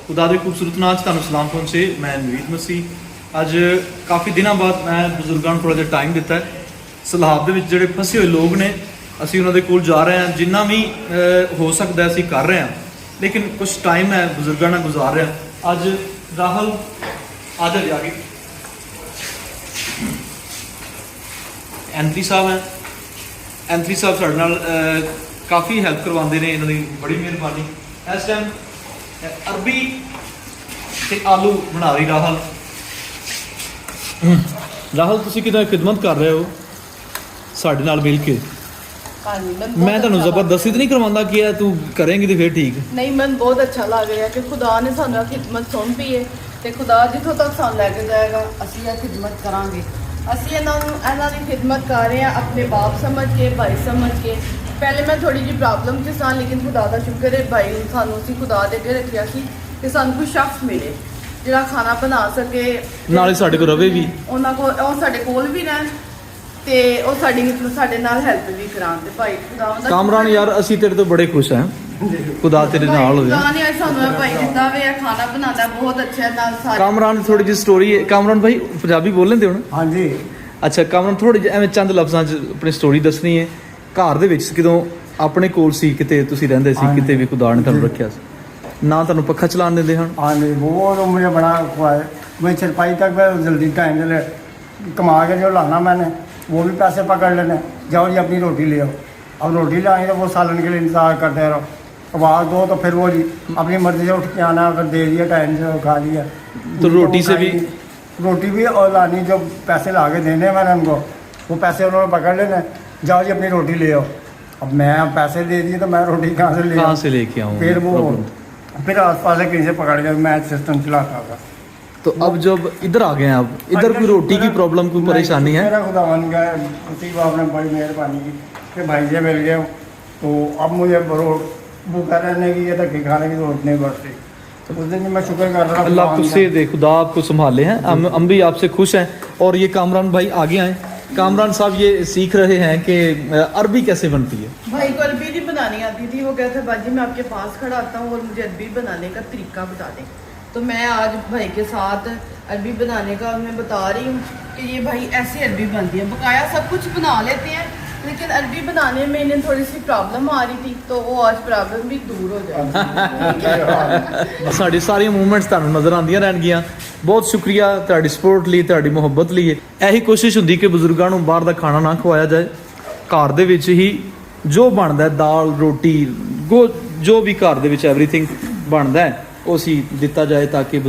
खुदा दे खूबसूरत नाम च तुहानूं सलाम पहुंचे। मैं नवीद मसीह अज काफ़ी दिनों बाद मैं बजुर्गों को थोड़ा जिहा टाइम दिता है। सलाब दे विच जिहड़े फसे हुए लोग ने असीं उन्हां दे कोल जा रहे हैं, जिन्ना भी हो सकता है असीं कर रहे हैं, लेकिन कुछ टाइम है बजुर्गों नाल गुजार रहे हैं। अज राहुल आदर आ गई, एंथनी साहब हैं। एंथनी साहब साडे नाल काफ़ी हैल्प करवाते हैं, इन्हों की बड़ी मेहरबानी। इस टाइम अरबी ते आलू बना रही राहुल। राहुल तुसीं किदां खिदमत कर रहे हो साडे नाल मिल के? मैं तुहानूं जबरदस्ती तो नहीं करवांदा कि तू करेंगी तो फिर ठीक नहीं। मैं बहुत अच्छा लग रहा कि खुदा ने सानू खिदमत सौंप पी है ते खुदा जिथों तक सानू लैके जाएगा असीं यह खिदमत करांगे। असीं इन्हां दी खिदमत कर रहे हैं अपने बाप समझ के, भाई समझ के। पहले मैं थोड़ी जी प्रॉब्लम च सा, लेकिन खुदा का शुक्र है भाई सानू असीं खुदा दे अगे रखिया सी कि सानू कोई शख्स मिले जिहड़ा खाना बना सके, नाले साडे कोल रवे भी, उन्हां कोल ਉਹ ਸਾਡੇ ਕੋਲ ਵੀ ਰਹਿਣ ਤੇ ਉਹ ਸਾਡੇ ਨਾਲ ਹੈਲਪ ਵੀ ਕਰਾਉਣ। ਤੇ ਭਾਈ ਖੁਦਾ ਦਾ कामरान यार ਅਸੀਂ तेरे तो बड़े खुश हैं, खुदा तेरे नाल होवे। खुदा ने ਸਾਨੂੰ ਇਹ ਭਾਈ ਦਿੱਤਾ ਵੇ, ਖਾਣਾ ਬਣਾਉਂਦਾ ਬਹੁਤ ਅੱਛਾ ਹੈ ਨਾਲ ਸਾਰੇ। कामरान थोड़ी जी स्टोरी है। कामरान भाई पंजाबी बोल लेंदे हो ना? हाँ जी। अच्छा कामरान थोड़ी जी ਐਵੇਂ ਚੰਦ ਲਫ਼ਜ਼ਾਂ 'ਚ ਆਪਣੀ ਸਟੋਰੀ ਦੱਸਣੀ ਹੈ। ਘਰ ਦੇ ਵਿੱਚ ਕਿਦੋਂ ਆਪਣੇ ਕੋਲ ਸੀ, ਕਿਤੇ ਤੁਸੀਂ ਰਹਿੰਦੇ ਸੀ, ਕਿਤੇ ਵੀ ਖੁਦਾ ਨੇ ਤੁਹਾਨੂੰ ਰੱਖਿਆ ਸੀ, ਨਾ ਤੁਹਾਨੂੰ ਪੱਖਾ ਚਲਾਉਣ ਦਿੰਦੇ ਹਨ? हाँ जी, वो मुझे बड़ा खुआए। मैं चरपाई तक मैं जल्दी टाइम से कमा के जो लाना मैंने वो भी पैसे पकड़ लेने, जाओ जी अपनी रोटी ले आओ। अब रोटी लाएंगे तो वो सालन के लिए इंतजार करते रहो। आवाज़ दो तो फिर वो जी अपनी मर्जी से उठ के आना, अगर दे दिया टाइम से खा लिया। तो रोटी से भी रोटी भी और लानी, जो पैसे ला के देने मैंने उनको, वो पैसे उन्होंने पकड़ लेने, जाओ जी अपनी रोटी ले आओ। अब मैं पैसे दे दिए तो मैं रोटी कहाँ से ले कहाँ आऊँ? से लेके आऊँ? फिर वो फिर आसपास से कहीं से पकड़ के मैं सिस्टम चलाता था। तो अब जब इधर आ गए हैं, अब इधर कोई रोटी की प्रॉब्लम, कोई परेशानी है? मेरा खुदा मान गया, उसी बाप ने बड़ी मेहरबानी की कि भाई से मिल गए। तो अब मुझे भूखा रहने की या धक्के खाने की जरूरत नहीं पड़ती। तो उस दिन मैं शुक्र कर रहा हूँ अल्लाह तुझसे दे, खुदा आपको संभाले हैं। हम भी आपसे खुश हैं। और ये कामरान भाई आगे आए। कामरान साहब ये सीख रहे हैं कि अरबी कैसे बनती है। भाई को अरबी नहीं बनानी आती थी। वो कहता बाजी मैं आपके पास खड़ा आता हूँ और मुझे अरबी बनाने का तरीका बता दें। तो मैं आज भाई के साथ अरबी बनाने का मैं बता रही हूँ कि ये भाई ऐसे अरबी बनती है। बकाया सब कुछ बना लेते हैं, लेकिन अरबी बनाने में इन्हें थोड़ी सी प्रॉब्लम आ रही थी, तो वो आज प्रॉब्लम भी दूर हो जाएगी। साड़ी सारी मूवमेंट्स तुहानूं नज़र आਉਂਦੀਆਂ ਰਹਿਣਗੀਆਂ। बहुत शुक्रिया ਤੁਹਾਡੀ ਸਪੋਰਟ ਲਈ, ਤੁਹਾਡੀ ਮੁਹੱਬਤ ਲਈ। ਇਹੀ ਕੋਸ਼ਿਸ਼ ਹੁੰਦੀ ਕਿ ਬਜ਼ੁਰਗਾਂ ਨੂੰ ਬਾਹਰ ਦਾ ਖਾਣਾ ਨਾ ਖਵਾਇਆ ਜਾਏ, ਘਰ ਦੇ ਵਿੱਚ ਹੀ ਜੋ ਬਣਦਾ ਹੈ, ਦਾਲ ਰੋਟੀ ਜੋ ਵੀ ਘਰ ਦੇ ਵਿੱਚ ਐਵਰੀਥਿੰਗ ਬਣਦਾ ਹੈ ਉਹ ਅਸੀਂ ਦਿੱਤਾ ਜਾਏ, ਤਾਂ ਕਿ